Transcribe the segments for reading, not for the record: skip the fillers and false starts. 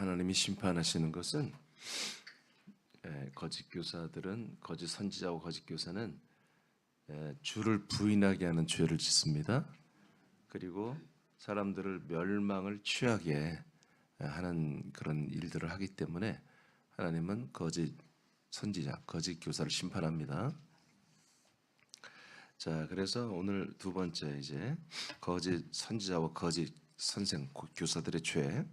하나님이 심판하시는 것은 거짓 교사들은 거짓 선지자와 거짓 교사는 주를 부인하게 하는 죄를 짓습니다. 그리고 사람들을 멸망을 취하게 하는 그런 일들을 하기 때문에 하나님은 거짓 선지자, 거짓 교사를 심판합니다. 자, 그래서 오늘 두 번째 이제 거짓 선지자와 거짓 선생, 교사들의 죄.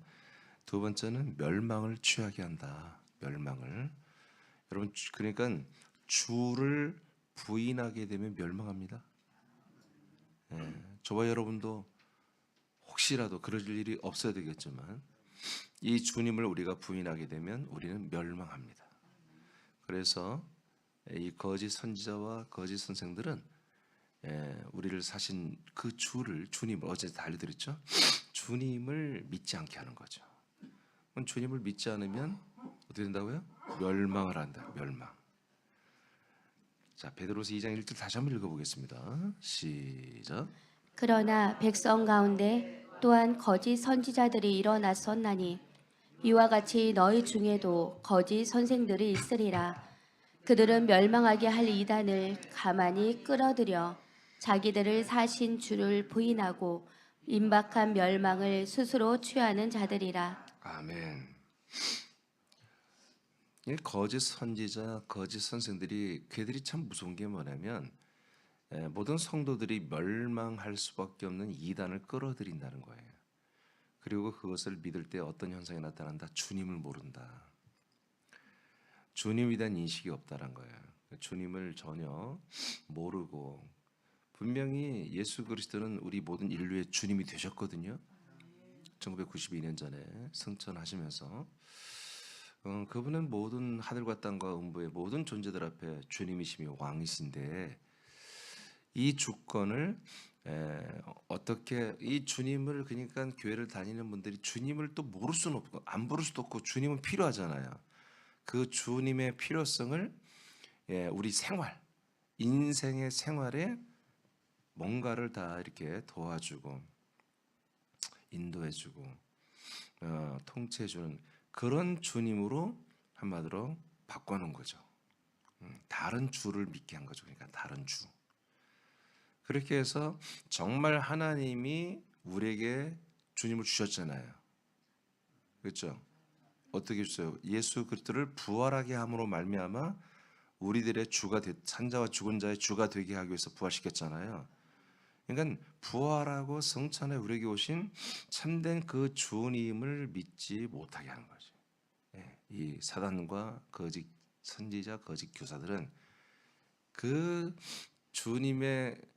두 번째는 멸망을 취하게 한다. 멸망을. 여러분, 그러니까 주를 부인하게 되면 멸망합니다. 저와 여러분도 혹시라도 그럴 일이 없어야 되겠지만 이 주님을 우리가 부인하게 되면 우리는 멸망합니다. 그래서 이 거짓 선지자와 거짓 선생들은 우리를 사신 그 주님을 어제 다 알려드렸죠. 주님을 믿지 않게 하는 거죠. 주님을 믿지 않으면 어떻게 된다고요? 멸망을 한다. 멸망. 자, 베드로서 2장 1절 다시 한번 읽어보겠습니다. 시작. 그러나 백성 가운데 또한 거짓 선지자들이 일어났었나니 이와 같이 너희 중에도 거짓 선생들이 있으리라. 그들은 멸망하게 할 이단을 가만히 끌어들여 자기들을 사신 주를 부인하고 임박한 멸망을 스스로 취하는 자들이라. 아멘. 이 거짓 선지자, 거짓 선생들이 걔들이 참 무서운 게 뭐냐면 모든 성도들이 멸망할 수밖에 없는 이단을 끌어들인다는 거예요. 그리고 그것을 믿을 때 어떤 현상이 나타난다? 주님을 모른다. 주님에 대한 인식이 없다는 거예요. 주님을 전혀 모르고 분명히 예수 그리스도는 우리 모든 인류의 주님이 되셨거든요. 1992년 전에 승천하시면서 그분은 모든 하늘과 땅과 음부의 모든 존재들 앞에 주님이시며 왕이신데 이 주권을 어떻게 이 주님을 그러니까 교회를 다니는 분들이 주님을 또 모를 수는 없고 안 부를 수도 없고 주님은 필요하잖아요. 그 주님의 필요성을 우리 생활, 인생의 생활에 뭔가를 다 이렇게 도와주고 인도해주고 통치해주는 그런 주님으로 한마디로 바꿔놓은 거죠. 다른 주를 믿게 한 거죠. 그러니까 다른 주. 그렇게 해서 정말 하나님이 우리에게 주님을 주셨잖아요. 그렇죠? 어떻게 주세요? 예수 그리스도를 부활하게 함으로 말미암아 우리들의 주가 산자와 죽은 자의 주가 되게 하기 위해서 부활시켰잖아요. 그러니까 부활하고 성찬에 우리에게 오신 참된 그 주님을 믿지 못하게 하는 거죠. 이 사단과 거짓 선지자, 거짓 교사들은 그 주님을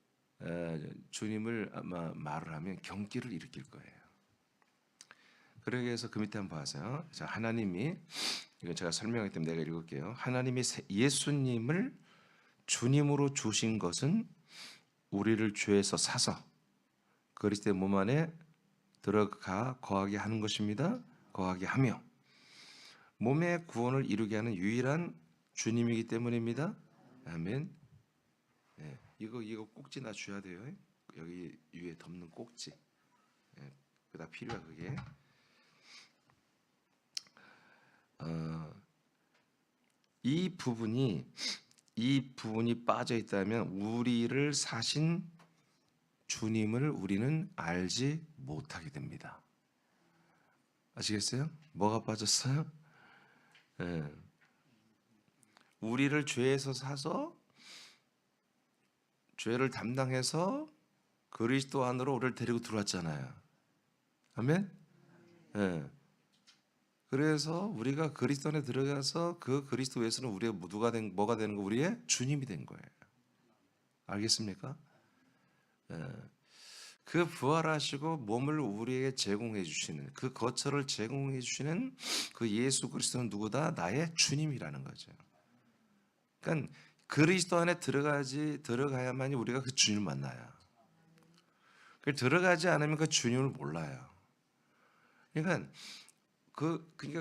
아마 말을 하면 경기를 일으킬 거예요. 그러기 위해서 그 밑에 한번 봐세요. 자, 하나님이 이건 제가 설명하기 때문에 내가 읽을게요. 하나님이 예수님을 주님으로 주신 것은 우리를 죄에서 사서 그리스도의 몸 안에 들어가 거하게 하는 것입니다. 거하게 하며 몸의 구원을 이루게 하는 유일한 주님이기 때문입니다. 아멘. 이거 꼭지 놔줘야 돼요. 여기 위에 덮는 꼭지. 그다 필요해 그게. 이 부분이 빠져 있다면 우리를 사신 주님을 우리는 알지 못하게 됩니다. 아시겠어요? 뭐가 빠졌어요? 우리를 죄에서 사서 죄를 담당해서 그리스도 안으로 우리를 데리고 들어왔잖아요. 아멘? 그래서 우리가 그리스도 안에 들어가서 그 그리스도 위해서는 우리가 뭐가 되는 거? 우리의 주님이 된 거예요. 알겠습니까? 그 부활하시고 몸을 우리에게 제공해 주시는 그 거처를 제공해 주시는 그 예수 그리스도는 누구다? 나의 주님이라는 거죠. 그러니까 그리스도 안에 들어가야만이 우리가 그 주님을 만나요. 들어가지 않으면 그 주님을 몰라요. 그러니까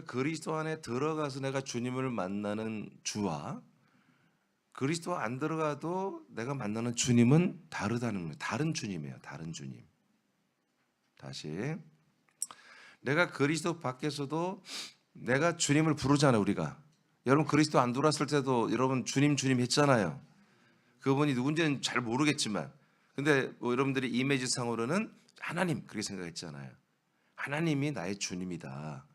그리스도 안에 들어가서 내가 주님을 만나는 주와 그리스도 안 들어가도 내가 만나는 주님은 다르다는 거예요. 다른 주님이에요. 다른 주님. 다시 내가 그리스도 밖에서도 내가 주님을 부르잖아요. 우리가 여러분 그리스도 안 들어왔을 때도 여러분 주님 주님 했잖아요. 그분이 누군지는 잘 모르겠지만 근데 뭐 여러분들이 이미지상으로는 하나님 그렇게 생각했잖아요. 하나님이 나의 주님이다.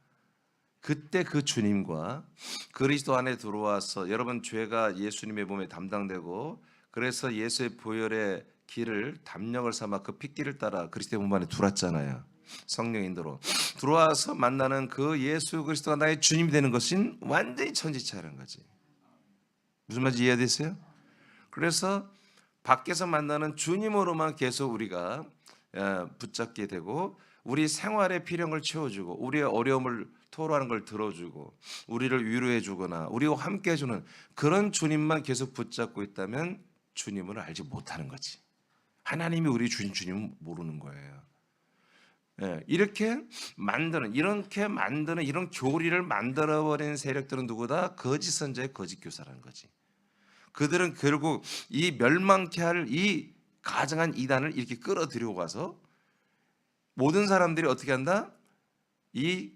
그때 그 주님과 그리스도 안에 들어와서 여러분 죄가 예수님의 몸에 담당되고 그래서 예수의 보혈의 길을 담력을 삼아 그 핏길을 따라 그리스도의 몸 안에 들어왔잖아요. 성령 인도로 들어와서 만나는 그 예수 그리스도가 나의 주님이 되는 것은 완전히 천지차이라는 거지. 무슨 말인지 이해되세요? 그래서 밖에서 만나는 주님으로만 계속 우리가 붙잡게 되고 우리 생활의 필요를 채워주고 우리의 어려움을 토로하는 걸 들어주고 우리를 위로해 주거나 우리와 함께 해주는 그런 주님만 계속 붙잡고 있다면 주님을 알지 못하는 거지. 하나님이 우리 주님을 모르는 거예요. 이렇게 만드는 이런 교리를 만들어버리는 세력들은 누구다? 거짓 선자의 거짓 교사라는 거지. 그들은 결국 이 멸망케 할 이 가증한 이단을 이렇게 끌어들이고 가서 모든 사람들이 어떻게 한다? 이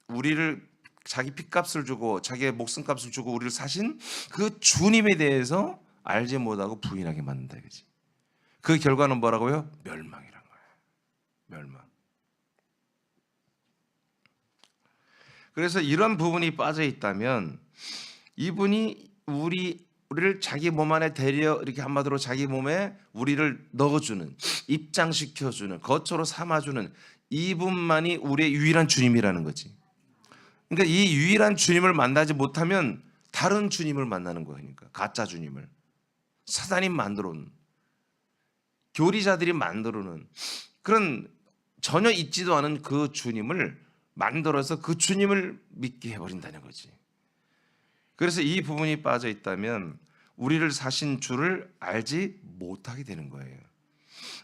우리를 자기 핏값을 주고 자기의 목숨값을 주고 우리를 사신 그 주님에 대해서 알지 못하고 부인하게 만든다 이거지. 그 결과는 뭐라고요? 멸망이란 거예요. 멸망. 그래서 이런 부분이 빠져 있다면 이분이 우리를 자기 몸 안에 데려 이렇게 한마디로 자기 몸에 우리를 넣어주는 입장시켜주는 거처로 삼아주는 이분만이 우리의 유일한 주님이라는 거지. 그러니까 이 유일한 주님을 만나지 못하면 다른 주님을 만나는 거니까 가짜 주님을 사단이 만들어놓은 교리자들이 만들어놓은 그런 전혀 있지도 않은 그 주님을 만들어서 그 주님을 믿게 해버린다는 거지. 그래서 이 부분이 빠져 있다면 우리를 사신 주를 알지 못하게 되는 거예요.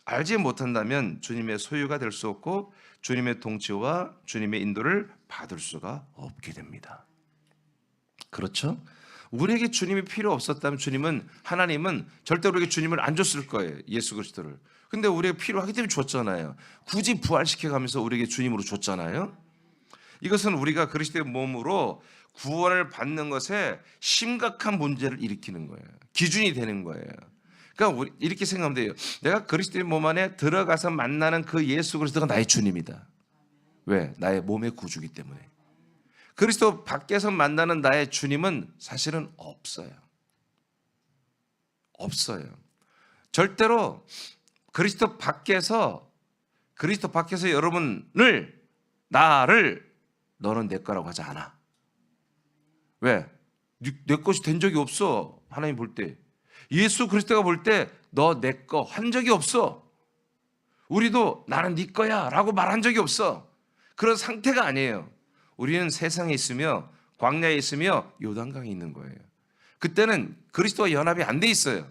알지 못한다면 주님의 소유가 될 수 없고 주님의 통치와 주님의 인도를 받을 수가 없게 됩니다. 그렇죠? 우리에게 주님이 필요 없었다면 하나님은 절대 우리에게 주님을 안 줬을 거예요. 예수 그리스도를. 근데 우리에게 필요하기 때문에 줬잖아요. 굳이 부활시켜가면서 우리에게 주님으로 줬잖아요. 이것은 우리가 그리스도의 몸으로 구원을 받는 것에 심각한 문제를 일으키는 거예요. 기준이 되는 거예요. 그러니까 이렇게 생각하면 돼요. 내가 그리스도의 몸 안에 들어가서 만나는 그 예수 그리스도가 나의 주님이다. 왜? 나의 몸의 구주이기 때문에. 그리스도 밖에서 만나는 나의 주님은 사실은 없어요. 없어요. 절대로 그리스도 밖에서 여러분을 나를 너는 내 거라고 하지 않아. 왜? 내 것이 된 적이 없어. 하나님 볼 때. 예수 그리스도가 볼 때 너 내 거 한 적이 없어. 우리도 나는 네 거야 라고 말한 적이 없어. 그런 상태가 아니에요. 우리는 세상에 있으며 광야에 있으며 요단강에 있는 거예요. 그때는 그리스도와 연합이 안 돼 있어요.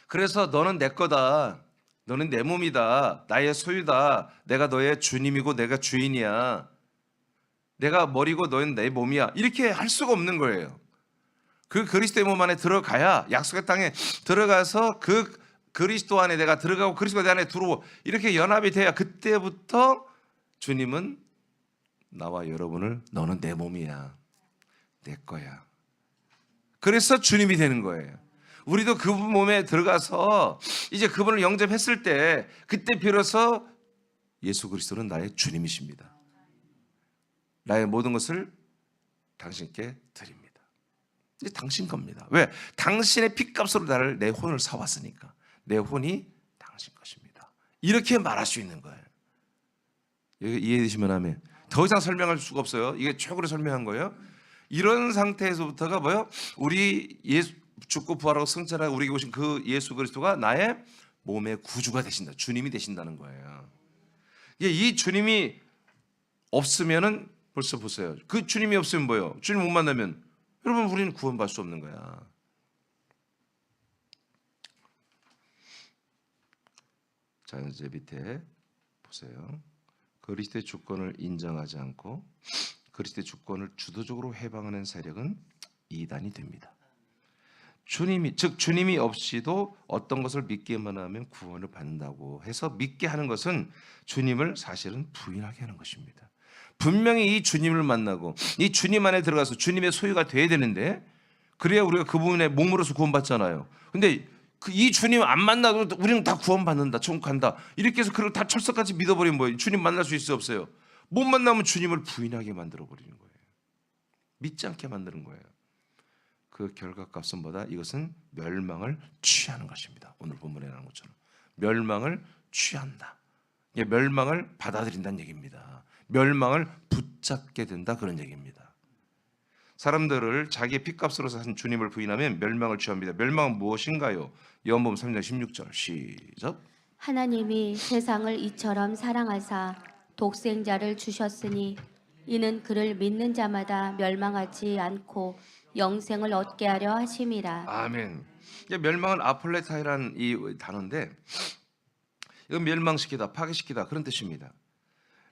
그래서 너는 내 거다. 너는 내 몸이다. 나의 소유다. 내가 너의 주님이고 내가 주인이야. 내가 머리고 너는 내 몸이야. 이렇게 할 수가 없는 거예요. 그 그리스도의 몸 안에 들어가야 약속의 땅에 들어가서 그 그리스도 안에 내가 들어가고 그리스도 내 안에 들어오고 이렇게 연합이 돼야 그때부터 주님은 나와 여러분을 너는 내 몸이야. 내 거야. 그래서 주님이 되는 거예요. 우리도 그분 몸에 들어가서 이제 그분을 영접했을 때 그때 비로소 예수 그리스도는 나의 주님이십니다. 나의 모든 것을 당신께 드립니다. 이제 당신 겁니다. 왜? 당신의 핏값으로 내 혼을 사왔으니까. 내 혼이 당신 것입니다. 이렇게 말할 수 있는 거예요. 이해되시면 아멘. 더 이상 설명할 수가 없어요. 이게 최고로 설명한 거예요. 이런 상태에서부터가 뭐예요? 우리 예수 죽고 부활하고 승천하고 우리에게 오신 그 예수 그리스도가 나의 몸의 구주가 되신다. 주님이 되신다는 거예요. 이 주님이 없으면은 벌써 보세요. 그 주님이 없으면 뭐예요? 주님 못 만나면 여러분 우리는 구원받을 수 없는 거야. 자, 이제 밑에 보세요. 그리스도의 주권을 인정하지 않고 그리스도의 주권을 주도적으로 해방하는 세력은 이단이 됩니다. 즉 주님이 없이도 어떤 것을 믿기만 하면 구원을 받는다고 해서 믿게 하는 것은 주님을 사실은 부인하게 하는 것입니다. 분명히 이 주님을 만나고 이 주님 안에 들어가서 주님의 소유가 돼야 되는데, 그래야 우리가 그분의 몸으로서 구원받잖아요. 근데 이 주님 안 만나도 우리는 다 구원받는다, 천국 간다, 이렇게 해서 그걸 다 철석같이 믿어버리면 뭐예요? 주님 만날 수 있어 없어요? 못 만나면 주님을 부인하게 만들어버리는 거예요. 믿지 않게 만드는 거예요. 그 결과값은 뭐다? 이것은 멸망을 취하는 것입니다. 오늘 본문에 나온 것처럼 멸망을 취한다. 이게 멸망을 받아들인다는 얘기입니다. 멸망을 붙잡게 된다, 그런 얘기입니다. 사람들을 자기의 핏값으로 산 주님을 부인하면 멸망을 취합니다. 멸망은 무엇인가요? 요한복음 3장 16절 시작. 하나님이 세상을 이처럼 사랑하사 독생자를 주셨으니 이는 그를 믿는 자마다 멸망하지 않고 영생을 얻게 하려 하심이라. 아멘. 멸망은 아폴레타이라는 이 단어인데, 이건 멸망시키다, 파괴시키다, 그런 뜻입니다.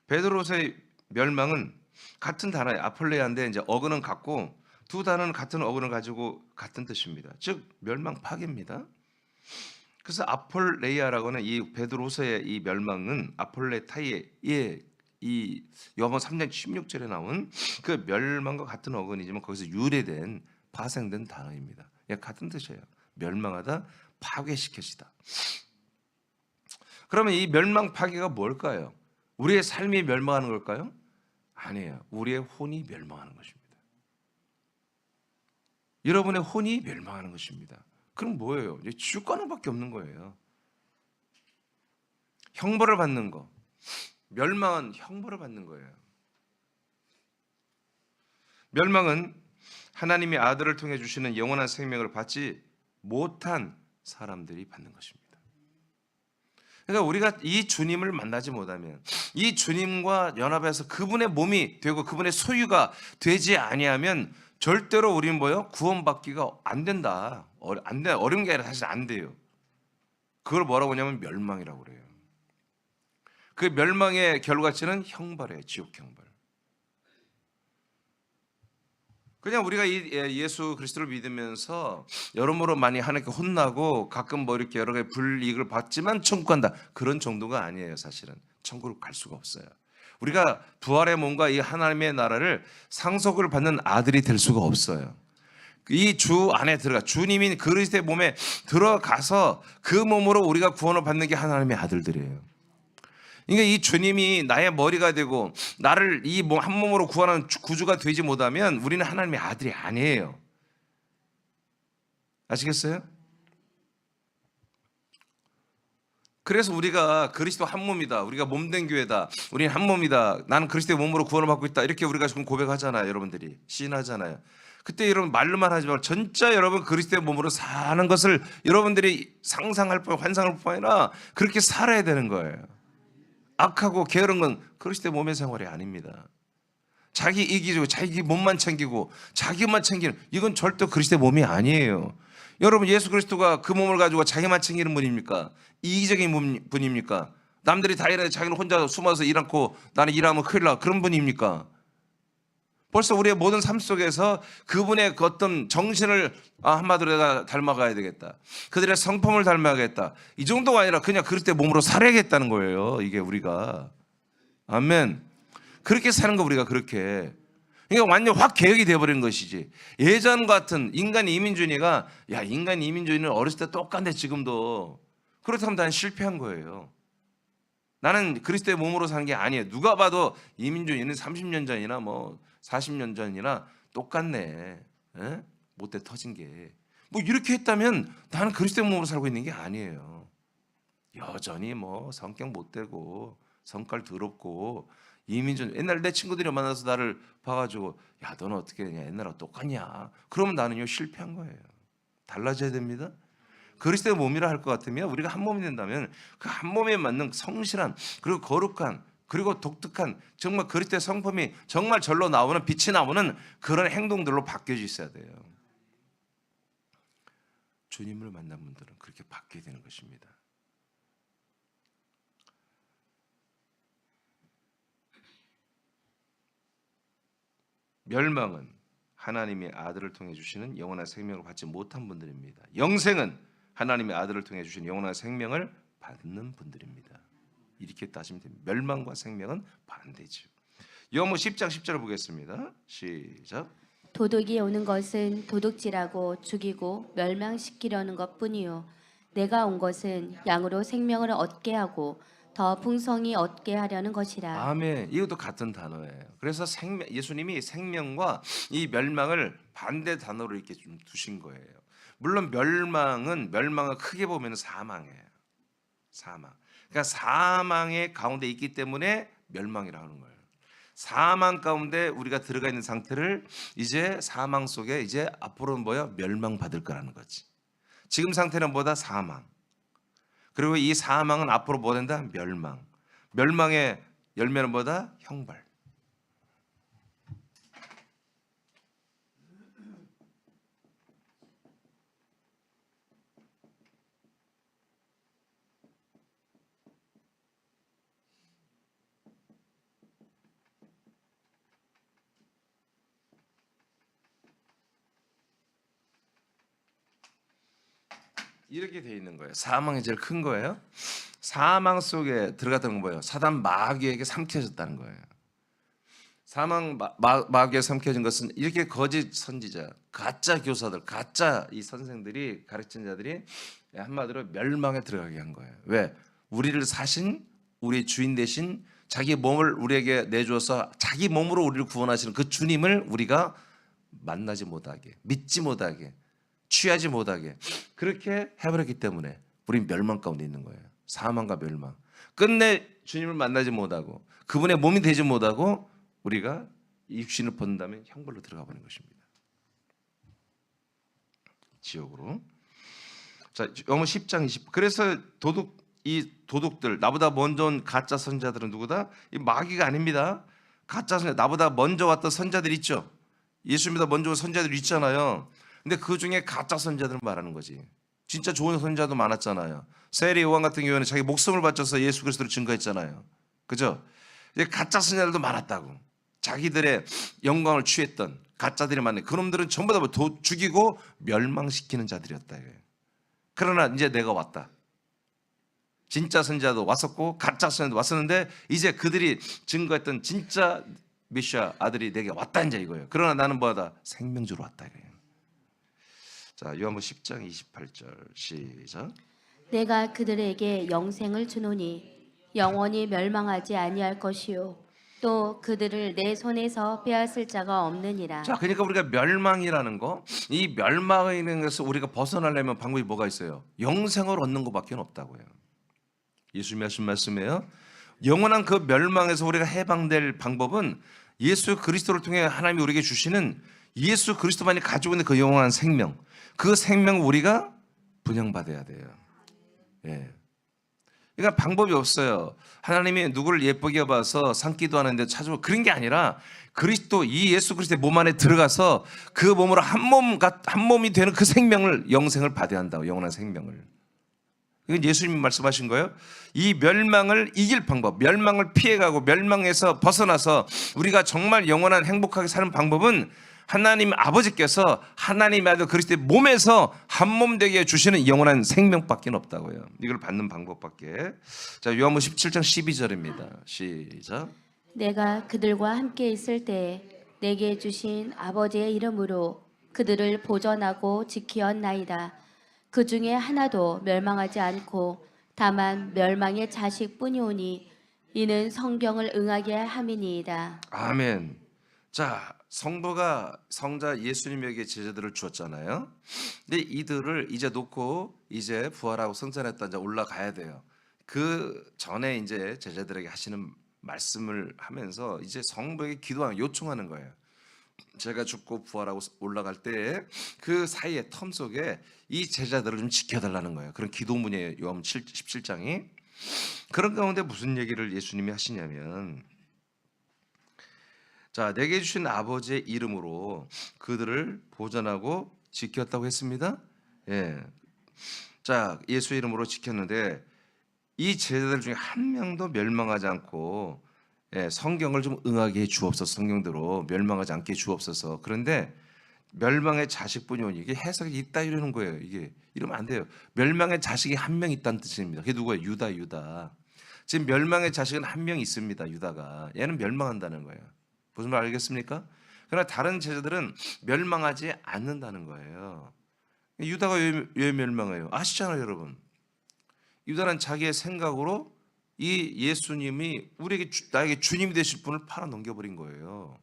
베드로서의 멸망은 같은 단어예요. 아폴레아인데 이제 어근은 같고 두 단어는 같은 어근을 가지고 같은 뜻입니다. 즉 멸망, 파괴입니다. 그래서 아폴레이아라고는 이 베드로서의 이 멸망은 아폴레타이의 이 요한복음 3장 16절에 나온 그 멸망과 같은 어근이지만 거기서 유래된 파생된 단어입니다. 같은 뜻이에요. 멸망하다, 파괴시켜지다. 그러면 이 멸망, 파괴가 뭘까요? 우리의 삶이 멸망하는 걸까요? 아니에요. 우리의 혼이 멸망하는 것입니다. 여러분의 혼이 멸망하는 것입니다. 그럼 뭐예요? 지옥 가는 밖에 없는 거예요. 형벌을 받는 거. 멸망은 형벌을 받는 거예요. 멸망은 하나님의 아들을 통해 주시는 영원한 생명을 받지 못한 사람들이 받는 것입니다. 그러니까 우리가 이 주님을 만나지 못하면, 이 주님과 연합해서 그분의 몸이 되고 그분의 소유가 되지 아니하면 절대로 우리는 뭐요? 구원받기가 안 된다. 안 돼. 어려운 게 아니라 사실 안 돼요. 그걸 뭐라고 하냐면 멸망이라고 그래요. 그 멸망의 결과치는 형벌이에요. 지옥 형벌. 그냥 우리가 이 예수 그리스도를 믿으면서 여러모로 많이 하나님께 혼나고 가끔 뭐 이렇게 여러 가지 불이익을 받지만 천국 간다, 그런 정도가 아니에요. 사실은 천국을 갈 수가 없어요. 우리가 부활의 몸과 이 하나님의 나라를 상속을 받는 아들이 될 수가 없어요. 이 주 안에 들어가 주님인 그리스도의 몸에 들어가서 그 몸으로 우리가 구원을 받는 게 하나님의 아들들이에요. 그러니까 이 주님이 나의 머리가 되고 나를 이 몸 한 몸으로 구원하는 구주가 되지 못하면 우리는 하나님의 아들이 아니에요. 아시겠어요? 그래서 우리가 그리스도 한 몸이다, 우리가 몸된 교회다, 우리는 한 몸이다, 나는 그리스도의 몸으로 구원을 받고 있다, 이렇게 우리가 지금 고백하잖아요. 여러분들이 시인하잖아요. 그때 여러분 말로만 하지 말고 진짜 여러분 그리스도의 몸으로 사는 것을 여러분들이 상상할 뿐, 환상할 뿐 아니라 그렇게 살아야 되는 거예요. 악하고 게으른 건 그리스도의 몸의 생활이 아닙니다. 자기 이기주고 자기 몸만 챙기고 자기만 챙기는, 이건 절대 그리스도의 몸이 아니에요. 여러분 예수 그리스도가 그 몸을 가지고 자기만 챙기는 분입니까? 이기적인 분입니까? 남들이 다 일하는데 자기는 혼자 숨어서 일 않고 나는 일하면 큰일 나, 그런 분입니까? 벌써 우리의 모든 삶 속에서 그분의 그 어떤 정신을 한마디로 내가 닮아가야 되겠다, 그들의 성품을 닮아야겠다, 이 정도가 아니라 그냥 그리스도의 몸으로 살아야겠다는 거예요. 이게 우리가. 아멘. 그렇게 사는 거 우리가 그렇게. 그러니까 완전 확 개혁이 되어버리는 것이지. 예전 같은 인간 이민주의가, 야 인간 이민주의는 어렸을 때 똑같네 지금도, 그렇다면 나는 실패한 거예요. 나는 그리스도의 몸으로 사는 게 아니에요. 누가 봐도 이민주의는 30년 전이나 뭐 40년 전이나 똑같네. 에? 못돼 터진 게. 뭐 이렇게 했다면 나는 그리스도의 몸으로 살고 있는 게 아니에요. 여전히 뭐 성격 못되고 성깔 더럽고 이민주의. 옛날 내 친구들이 만나서 나를 봐가지고 야 너는 어떻게 되냐, 옛날하고 똑같냐, 그러면 나는요 실패한 거예요. 달라져야 됩니다. 그리스도의 몸이라 할 것 같으면, 우리가 한 몸이 된다면 그 한 몸에 맞는 성실한 그리고 거룩한 그리고 독특한 정말 그리스도의 성품이 정말 절로 나오는, 빛이 나오는 그런 행동들로 바뀌어져 있어야 돼요. 주님을 만난 분들은 그렇게 바뀌게 되는 것입니다. 멸망은 하나님의 아들을 통해 주시는 영원한 생명을 받지 못한 분들입니다. 영생은 하나님의 아들을 통해 주신 영원한 생명을 받는 분들입니다. 이렇게 따지면 됩니다. 멸망과 생명은 반대죠. 요한복음 10장 10절을 보겠습니다. 시작. 도둑이 오는 것은 도둑질하고 죽이고 멸망시키려는 것뿐이요 내가 온 것은 양으로 생명을 얻게 하고 더 풍성히 얻게 하려는 것이라. 아멘. 이것도 같은 단어예요. 그래서 예수님이 생명과 이 멸망을 반대 단어로 이렇게 좀 두신 거예요. 물론 멸망을 크게 보면 사망이에요. 사망. 그러니까 사망의 가운데 있기 때문에 멸망이라고 하는 거예요. 사망 가운데 우리가 들어가 있는 상태를 이제 사망 속에 이제 앞으로는 뭐야? 멸망받을 거라는 거지. 지금 상태는 뭐다? 사망. 그리고 이 사망은 앞으로 뭐 된다? 멸망. 멸망의 열매는 뭐다? 형벌. 이렇게 돼 있는 거예요. 사망이 제일 큰 거예요. 사망 속에 들어갔다는 건 뭐예요? 사단 마귀에게 삼켜졌다는 거예요. 사망 마귀에 삼켜진 것은 이렇게 거짓 선지자, 가짜 교사들, 가짜 이 선생들이 가르치는 자들이 한마디로 멸망에 들어가게 한 거예요. 왜? 우리를 사신 우리 주인 대신 자기 몸을 우리에게 내주어서 자기 몸으로 우리를 구원하시는 그 주님을 우리가 만나지 못하게, 믿지 못하게, 취하지 못하게 그렇게 해버렸기 때문에 우린 멸망 가운데 있는 거예요. 사망과 멸망. 끝내 주님을 만나지 못하고 그분의 몸이 되지 못하고 우리가 육신을 본다면 형벌로 들어가 버리는 것입니다. 지옥으로. 자, 요한복음 10장 20. 그래서 이 도둑들, 나보다 먼저 온 가짜 선자들은 누구다? 이 마귀가 아닙니다. 가짜 선자, 나보다 먼저 왔던 선자들 있죠. 예수님보다 먼저 온 선자들 있잖아요. 근데 그 중에 가짜 선자들을 말하는 거지. 진짜 좋은 선자도 많았잖아요. 세례 요한 같은 경우에는 자기 목숨을 바쳐서 예수 그리스도를 증거했잖아요. 그죠? 이제 가짜 선자들도 많았다고. 자기들의 영광을 취했던 가짜들이 많네. 그놈들은 전부 다 죽이고 멸망시키는 자들이었다. 그러나 이제 내가 왔다. 진짜 선자도 왔었고 가짜 선자도 왔었는데 이제 그들이 증거했던 진짜 메시아 아들이 내게 왔다 이제 이거예요. 그러나 나는 뭐하다? 생명주로 왔다 이거예요. 자, 요한복음 10장 28절 시작. 내가 그들에게 영생을 주노니 영원히 멸망하지 아니할 것이요 또 그들을 내 손에서 빼앗을 자가 없느니라. 자, 그러니까 우리가 멸망이라는 거, 이 멸망이라는 것을 우리가 벗어나려면 방법이 뭐가 있어요? 영생을 얻는 것밖에 없다고요. 예수님이 하신 말씀이에요. 영원한 그 멸망에서 우리가 해방될 방법은 예수 그리스도를 통해 하나님이 우리에게 주시는 예수 그리스도만이 가지고 있는 그 영원한 생명, 그 생명을 우리가 분양받아야 돼요. 예. 그러니까 방법이 없어요. 하나님이 누구를 예쁘게 봐서 산기도 하는데 찾아오고 그런 게 아니라 그리스도 이 예수 그리스도의 몸 안에 들어가서 그 몸으로 한 몸이 되는 그 생명을 영생을 받아야 한다고. 영원한 생명을. 이건 예수님이 말씀하신 거예요. 이 멸망을 이길 방법, 멸망을 피해가고 멸망에서 벗어나서 우리가 정말 영원한 행복하게 사는 방법은 하나님 아버지께서 하나님의 아들 그리스도의 몸에서 한 몸 되게 주시는 영원한 생명밖에 없다고요. 이걸 받는 방법밖에. 자, 요한복음 17장 12절입니다. 시작. 내가 그들과 함께 있을 때 내게 주신 아버지의 이름으로 그들을 보전하고 지키었나이다. 그 중에 하나도 멸망하지 않고 다만 멸망의 자식뿐이오니 이는 성경을 응하게 함이니이다. 아멘. 자, 성도가 성자 예수님에게 제자들을 주었잖아요. 근데 이들을 이제 놓고 이제 부활하고 승천했다 이제 올라가야 돼요. 그 전에 이제 제자들에게 하시는 말씀을 하면서 이제 성도에게 기도하는 요청하는 거예요. 제가 죽고 부활하고 올라갈 때 그 사이의 텀 속에 이 제자들을 좀 지켜달라는 거예요. 그런 기도문이에요. 요한복음 17장이. 그런 가운데 무슨 얘기를 예수님이 하시냐면, 자, 내게 주신 아버지의 이름으로 그들을 보전하고 지켰다고 했습니다. 예. 자, 예수 이름으로 지켰는데 이 제자들 중에 한 명도 멸망하지 않고, 예, 성경을 좀 응하게 해 주옵소서. 성경대로 멸망하지 않게 해 주옵소서. 그런데 멸망의 자식뿐이 오니, 이게 해석이 있다 이러는 거예요. 이게 이러면 안 돼요. 멸망의 자식이 한 명 있다는 뜻입니다. 그게 누구예요? 유다. 지금 멸망의 자식은 한 명 있습니다. 유다가. 얘는 멸망한다는 거예요. 무슨 말 알겠습니까? 그러나 다른 제자들은 멸망하지 않는다는 거예요. 유다가 왜 멸망해요? 아시잖아요, 여러분. 유다는 자기의 생각으로 이 예수님이 나에게 주님이 되실 분을 팔아 넘겨버린 거예요.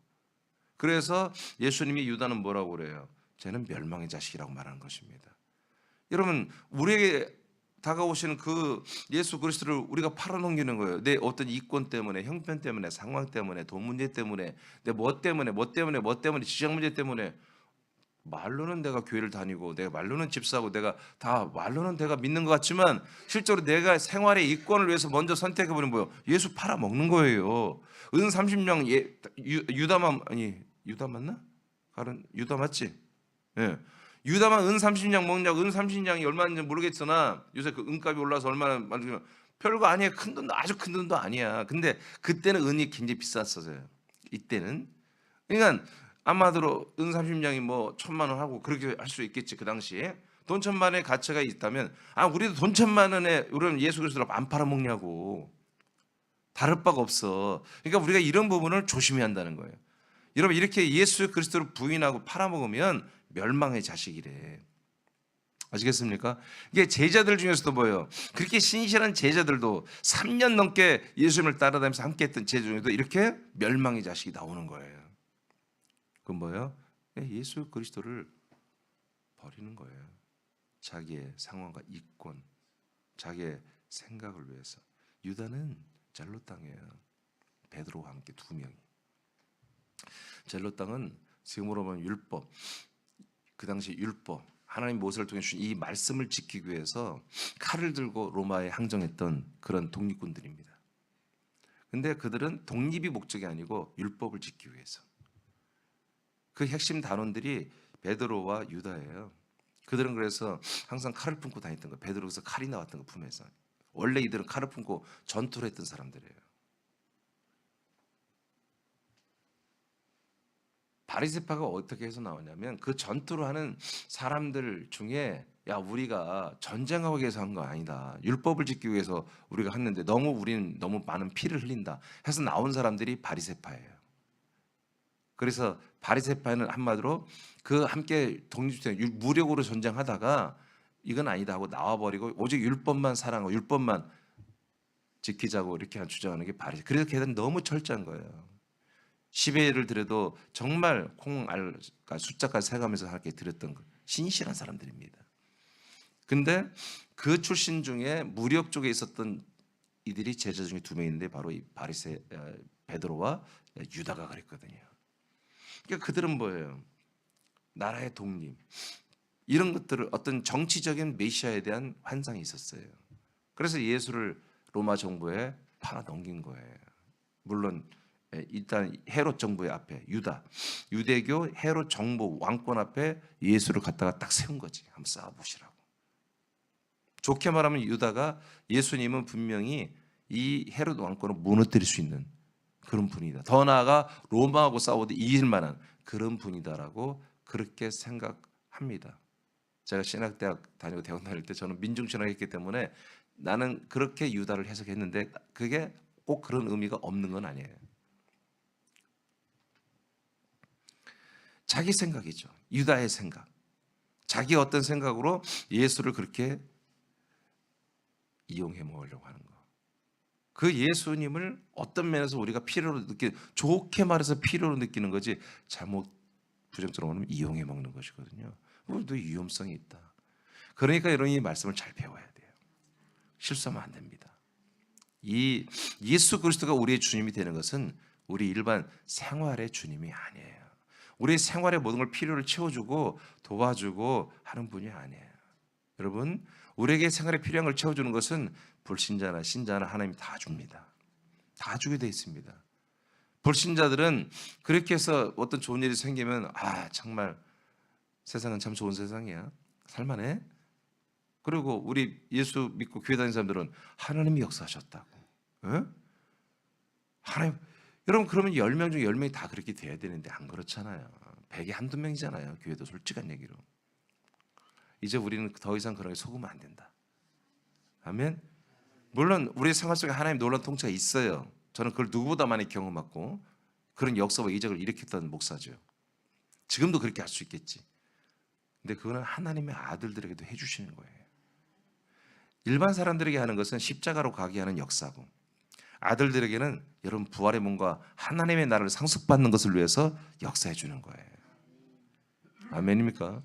그래서 예수님이 유다는 뭐라고 그래요? 쟤는 멸망의 자식이라고 말하는 것입니다. 여러분, 우리에게 다가오시는 그 예수 그리스도를 우리가 팔아넘기는 거예요. 내 어떤 이권 때문에, 형편 때문에, 상황 때문에, 돈 문제 때문에, 내 뭐 때문에, 지적 문제 때문에. 말로는 내가 교회를 다니고, 내가 말로는 집사고, 내가 다 말로는 내가 믿는 것 같지만 실제로 내가 생활의 이권을 위해서 먼저 선택해버리면 뭐예요? 예수 팔아먹는 거예요. 은 30냥 유다만, 아니 유다 맞나? 다른 유다 맞지? 예. 유다만 은 30냥 먹냐고. 은 30냥이 얼마인지 모르겠으나 요새 그 은값이 올라서 얼마나 많으면 별거 아니에요. 큰 돈도, 아주 큰 돈도 아니야. 근데 그때는 은이 굉장히 비쌌었어요. 이때는. 그러니까 아마도 은 30냥이 뭐 1,000만 원 하고 그렇게 할 수 있겠지. 그 당시에 돈 1,000만 원의 가치가 있다면, 우리도 돈 1,000만 원에 우리는 예수 그리스도를 안 팔아먹냐고. 다를 바가 없어. 그러니까 우리가 이런 부분을 조심해야 한다는 거예요. 여러분, 이렇게 예수 그리스도를 부인하고 팔아먹으면 멸망의 자식이래. 아시겠습니까? 이게 제자들 중에서도 뭐예요? 그렇게 신실한 제자들도 3년 넘게 예수님을 따라다니면서 함께했던 제자 중에도 이렇게 멸망의 자식이 나오는 거예요. 그건 뭐예요? 예수 그리스도를 버리는 거예요. 자기의 상황과 이권, 자기의 생각을 위해서. 유다는 젤로 땅이에요. 베드로와 함께 두 명이. 젤로 땅은 지금으로 보면 율법, 그 당시 율법, 하나님 모세를 통해 주신 이 말씀을 지키기 위해서 칼을 들고 로마에 항정했던 그런 독립군들입니다. 근데 그들은 독립이 목적이 아니고 율법을 지키기 위해서. 그 핵심 단원들이 베드로와 유다예요. 그들은 그래서 항상 칼을 품고 다녔던 거예요. 베드로에서 칼이 나왔던 거 품에서. 원래 이들은 칼을 품고 전투를 했던 사람들이에요. 바리새파가 어떻게 해서 나오냐면, 그 전투를 하는 사람들 중에 우리가 전쟁하기 위해서 한 거 아니다. 율법을 지키기 위해서 우리가 했는데 우리는 너무 많은 피를 흘린다 해서 나온 사람들이 바리새파예요. 그래서 바리새파는 한마디로 그 함께 독립주의 무력으로 전쟁하다가 이건 아니다 하고 나와버리고 오직 율법만 사랑하고 율법만 지키자고 이렇게 주장하는 게 바리새파. 그래서 걔들은 너무 철저한 거예요. 10의 예를 들어도 정말 콩알 숫자까지 세가면서 하게 드렸던 거. 신실한 사람들입니다. 근데 그 출신 중에 무력 쪽에 있었던 이들이 제자 중에 2명 있는데 바로 이 베드로와 유다가 그랬거든요. 그러니까 그들은 뭐예요? 나라의 독립, 이런 것들을, 어떤 정치적인 메시아에 대한 환상이 있었어요. 그래서 예수를 로마 정부에 팔아 넘긴 거예요. 물론 일단 헤롯 정부의 앞에 유대교 헤롯 정부 왕권 앞에 예수를 갖다가 딱 세운 거지. 한번 싸워보시라고. 좋게 말하면 유다가 예수님은 분명히 이 헤롯 왕권을 무너뜨릴 수 있는 그런 분이다. 더 나아가 로마하고 싸워도 이길 만한 그런 분이다라고 그렇게 생각합니다. 제가 신학대학 다니고 대학 다닐 때 저는 민중신학했기 때문에 나는 그렇게 유다를 해석했는데 그게 꼭 그런 의미가 없는 건 아니에요. 자기 생각이죠. 유다의 생각. 자기 어떤 생각으로 예수를 그렇게 이용해 먹으려고 하는 거. 그 예수님을 어떤 면에서 우리가 필요로 좋게 말해서 필요로 느끼는 거지, 잘못 부정적으로 하면 이용해 먹는 것이거든요. 우리도 위험성이 있다. 그러니까 이런 이 말씀을 잘 배워야 돼요. 실수하면 안 됩니다. 이 예수 그리스도가 우리의 주님이 되는 것은 우리 일반 생활의 주님이 아니에요. 우리 생활의 모든 걸 필요를 채워주고 도와주고 하는 분이 아니에요. 여러분, 우리에게 생활에 필요한 걸 채워주는 것은 불신자나 신자나 하나님이 다 줍니다. 다 주게 돼 있습니다. 불신자들은 그렇게 해서 어떤 좋은 일이 생기면 정말 세상은 참 좋은 세상이야. 살만해. 그리고 우리 예수 믿고 교회 다니는 사람들은 하나님이 역사하셨다고. 하나님, 여러분, 그러면 10명 중에 10명이 다 그렇게 돼야 되는데 안 그렇잖아요. 100이 한두 명이잖아요. 교회도 솔직한 얘기로. 이제 우리는 더 이상 그런 게 속으면 안 된다. 아멘. 물론 우리 생활 속에 하나님 놀라운 통치가 있어요. 저는 그걸 누구보다 많이 경험했고 그런 역사와 이적을 일으켰던 목사죠. 지금도 그렇게 할 수 있겠지. 근데 그거는 하나님의 아들들에게도 해주시는 거예요. 일반 사람들에게 하는 것은 십자가로 가게 하는 역사고, 아들들에게는 여러분 부활의 몸과 하나님의 나라를 상속받는 것을 위해서 역사해 주는 거예요. 아멘입니까?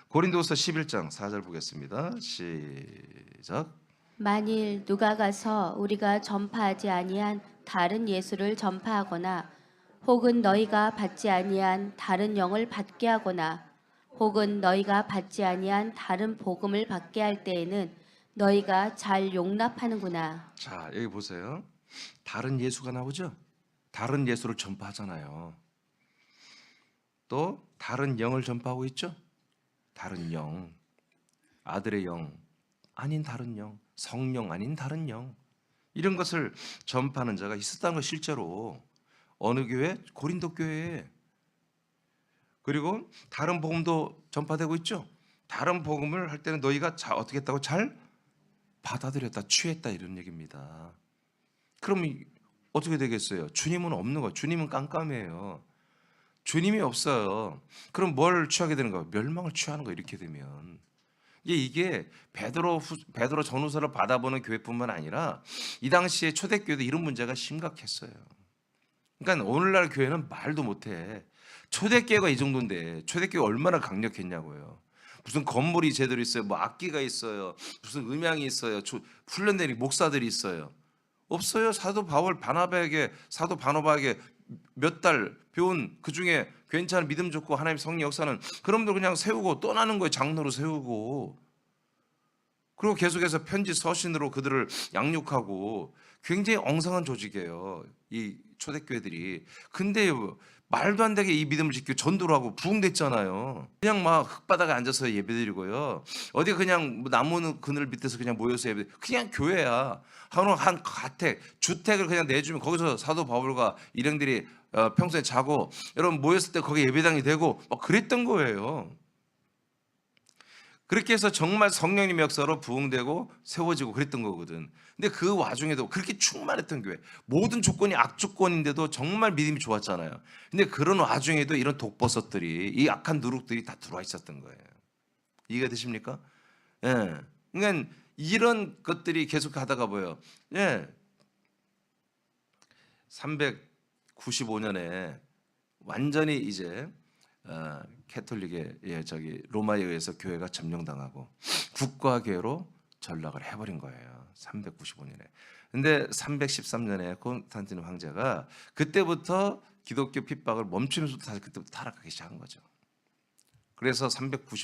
고린도후서 11장 4절 보겠습니다. 시작. 만일 누가 가서 우리가 전파하지 아니한 다른 예수를 전파하거나 혹은 너희가 받지 아니한 다른 영을 받게 하거나 혹은 너희가 받지 아니한 다른 복음을 받게 할 때에는 너희가 잘 용납하는구나. 자, 여기 보세요. 다른 예수가 나오죠? 다른 예수를 전파하잖아요. 또 다른 영을 전파하고 있죠? 다른 영, 아들의 영 아닌 다른 영, 성령 아닌 다른 영, 이런 것을 전파하는 자가 있었다는 거 실제로. 어느 교회? 고린도 교회에. 그리고 다른 복음도 전파되고 있죠. 다른 복음을 할 때는 너희가 어떻게 했다고? 잘 받아들였다, 취했다, 이런 얘기입니다. 그럼 어떻게 되겠어요? 주님은 없는 거예요. 주님은 깜깜해요. 주님이 없어요. 그럼 뭘 취하게 되는 거예요? 멸망을 취하는 거예요. 이렇게 되면 이게 베드로 전후서를 받아보는 교회뿐만 아니라 이 당시에 초대교회도 이런 문제가 심각했어요. 그러니까 오늘날 교회는 말도 못해. 초대교회가 이 정도인데 초대교회 얼마나 강력했냐고요. 무슨 건물이 제대로 있어요. 뭐 악기가 있어요. 무슨 음향이 있어요. 훈련된 목사들이 있어요. 없어요. 사도 바나바에게 몇 달 배운 그 중에 괜찮은 믿음 좋고 하나님 성령 역사는 그놈들 그냥 세우고 떠나는 거예요. 장로로 세우고. 그리고 계속해서 편지 서신으로 그들을 양육하고 굉장히 엉성한 조직이에요. 이 초대교회들이. 근데 말도 안 되게 이 믿음을 지키고 전도를 하고 부흥됐잖아요. 그냥 막 흙바닥에 앉아서 예배드리고요. 어디 그냥 나무 그늘 밑에서 그냥 모여서 예배. 그냥 교회야. 한 가택, 주택을 그냥 내주면 거기서 사도 바울과 일행들이 평소에 자고 여러분 모였을 때 거기 예배당이 되고 막 그랬던 거예요. 그렇게 해서 정말 성령님의 역사로 부흥되고 세워지고 그랬던 거거든. 근데 그 와중에도 그렇게 충만했던 교회, 모든 조건이 악조건인데도 정말 믿음이 좋았잖아요. 근데 그런 와중에도 이런 독버섯들이, 이 악한 누룩들이 다 들어와 있었던 거예요. 이해가 되십니까? 예. 그러니까 이런 것들이 계속 하다가 뭐예요? 예. 395년에 완전히 이제 캐톨릭의 로마에 의해서 교회가 점령당하고 국가교회로 전락을 해버린 거예요. 395년에. 근데 313년에 콘스탄티누 황제가 그때부터 기독교 핍박을 멈추면서 다시 그때부터 타락하기 시작한 거죠. 그래서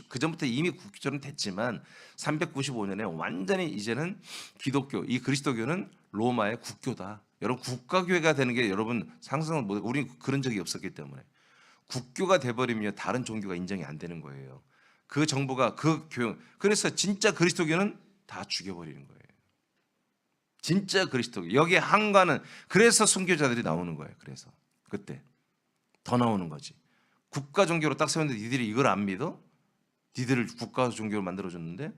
그 전부터 이미 국교는 됐지만 395년에 완전히 이제는 기독교, 이 그리스도교는 로마의 국교다. 여러분 국가교회가 되는 게 여러분 상상을 못하고 우리는 그런 적이 없었기 때문에. 국교가 돼버리면 다른 종교가 인정이 안 되는 거예요. 그 정부가 그 교회, 그래서 진짜 그리스도교는 다 죽여버리는 거예요. 진짜 그리스도교. 여기에 한가는 그래서 순교자들이 나오는 거예요. 그래서 그때 더 나오는 거지. 국가 종교로 딱 세웠는데 니들이 이걸 안 믿어? 니들을 국가 종교로 만들어줬는데.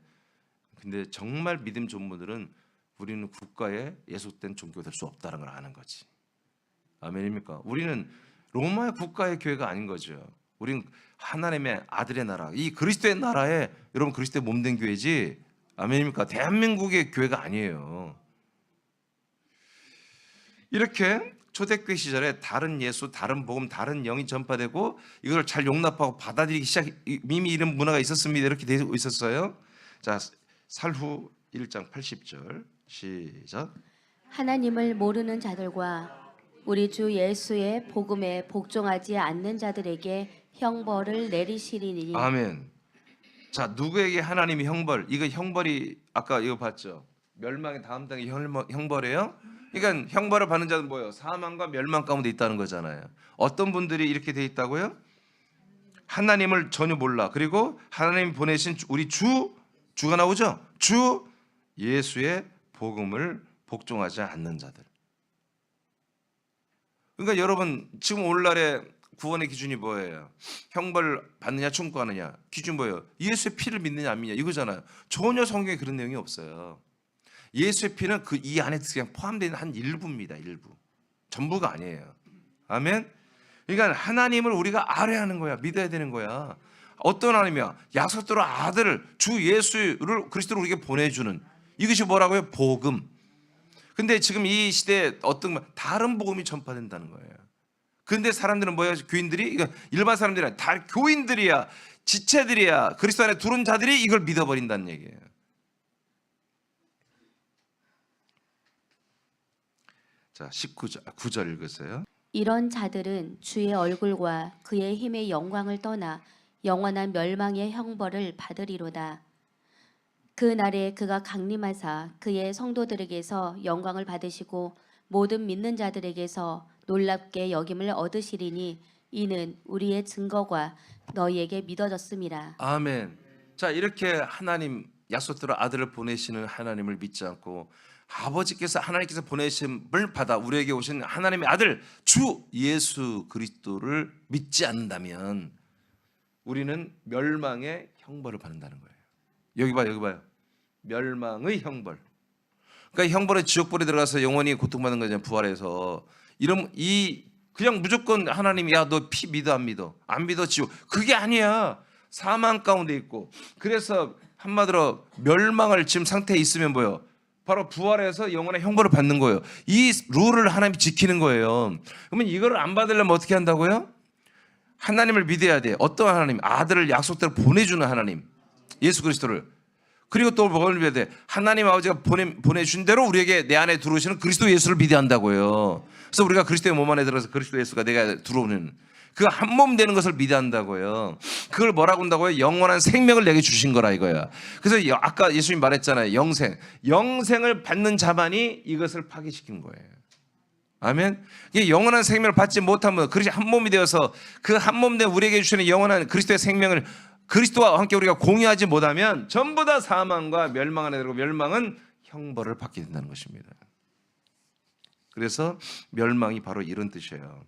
근데 정말 믿음 좋은 분들은 우리는 국가에 예속된 종교가 될 수 없다는 걸 아는 거지. 아멘입니까? 우리는 로마의 국가의 교회가 아닌 거죠. 우리는 하나님의 아들의 나라, 이 그리스도의 나라에 여러분 그리스도의 몸된 교회지. 아멘입니까? 대한민국의 교회가 아니에요. 이렇게 초대교회 시절에 다른 예수, 다른 복음, 다른 영이 전파되고 이걸 잘 용납하고 받아들이기 시작, 이미 이런 문화가 있었습니다. 이렇게 되어 있었어요. 자, 살후 1장 80절 시작. 하나님을 모르는 자들과 우리 주 예수의 복음에 복종하지 않는 자들에게 형벌을 내리시리니. 아멘. 자, 누구에게 하나님이 형벌? 이거 형벌이 아까 이거 봤죠? 멸망의 다음 단계 형벌이에요. 그러니까 형벌을 받는 자는 뭐예요? 사망과 멸망 가운데 있다는 거잖아요. 어떤 분들이 이렇게 돼 있다고요? 하나님을 전혀 몰라. 그리고 하나님 보내신 우리 주가 나오죠? 주 예수의 복음을 복종하지 않는 자들. 그러니까 여러분 지금 오늘날에 구원의 기준이 뭐예요? 형벌 받느냐 충고하느냐 기준 뭐예요? 예수의 피를 믿느냐 안 믿느냐 이거잖아요. 전혀 성경에 그런 내용이 없어요. 예수의 피는 그 이 안에 그냥 포함되어 있는 한 일부입니다. 일부. 전부가 아니에요. 아멘. 그러니까 하나님을 우리가 알아야 거야. 믿어야 되는 거야. 어떤 하나님이야? 약속대로 아들을 주 예수를 그리스도를 우리에게 보내주는 이것이 뭐라고요? 복음. 근데 지금 이 시대에 다른 복음이 전파된다는 거예요. 근데 사람들은 뭐야? 교인들이 일반 사람들이 아니라 다 교인들이야, 지체들이야, 그리스도 안에 들어온 자들이 이걸 믿어버린다는 얘기예요. 자, 9절 읽으세요. 이런 자들은 주의 얼굴과 그의 힘의 영광을 떠나 영원한 멸망의 형벌을 받으리로다. 그 날에 그가 강림하사 그의 성도들에게서 영광을 받으시고 모든 믿는 자들에게서 놀랍게 여김을 얻으시리니 이는 우리의 증거가 너희에게 믿어졌음이라. 아멘. 자, 이렇게 하나님 약속대로 아들을 보내시는 하나님을 믿지 않고 아버지께서 하나님께서 보내심을 받아 우리에게 오신 하나님의 아들 주 예수 그리스도를 믿지 않는다면 우리는 멸망의 형벌을 받는다는 거예요. 여기 봐요. 멸망의 형벌. 그러니까 형벌은 지옥불에 들어가서 영원히 고통받는 거잖아요. 부활해서 그냥 무조건 하나님이 야 너 피 믿어 안 믿어? 안 믿어 지옥. 그게 아니야. 사망 가운데 있고. 그래서 한마디로 멸망을 지금 상태에 있으면 뭐예요? 바로 부활해서 영원한 형벌을 받는 거예요. 이 룰을 하나님이 지키는 거예요. 그러면 이걸 안 받으려면 어떻게 한다고요? 하나님을 믿어야 돼. 어떤 하나님? 아들을 약속대로 보내주는 하나님. 예수 그리스도를. 그리고 또 뭘 믿어야 돼? 하나님 아버지가 보내준 대로 우리에게 내 안에 들어오시는 그리스도 예수를 믿어야 한다고요. 그래서 우리가 그리스도의 몸 안에 들어서 그리스도 예수가 내가 들어오는 그 한 몸 되는 것을 믿어야 한다고요. 그걸 뭐라고 한다고요? 영원한 생명을 내게 주신 거라 이거야. 그래서 아까 예수님 말했잖아요. 영생을 받는 자만이 이것을 파괴시킨 거예요. 아멘. 이게 영원한 생명을 받지 못하면 그것이 한 몸이 되어서 그 한 몸 된 우리에게 주시는 영원한 그리스도의 생명을 그리스도와 함께 우리가 공유하지 못하면 전부 다 사망과 멸망 안에 들고 멸망은 형벌을 받게 된다는 것입니다. 그래서 멸망이 바로 이런 뜻이에요.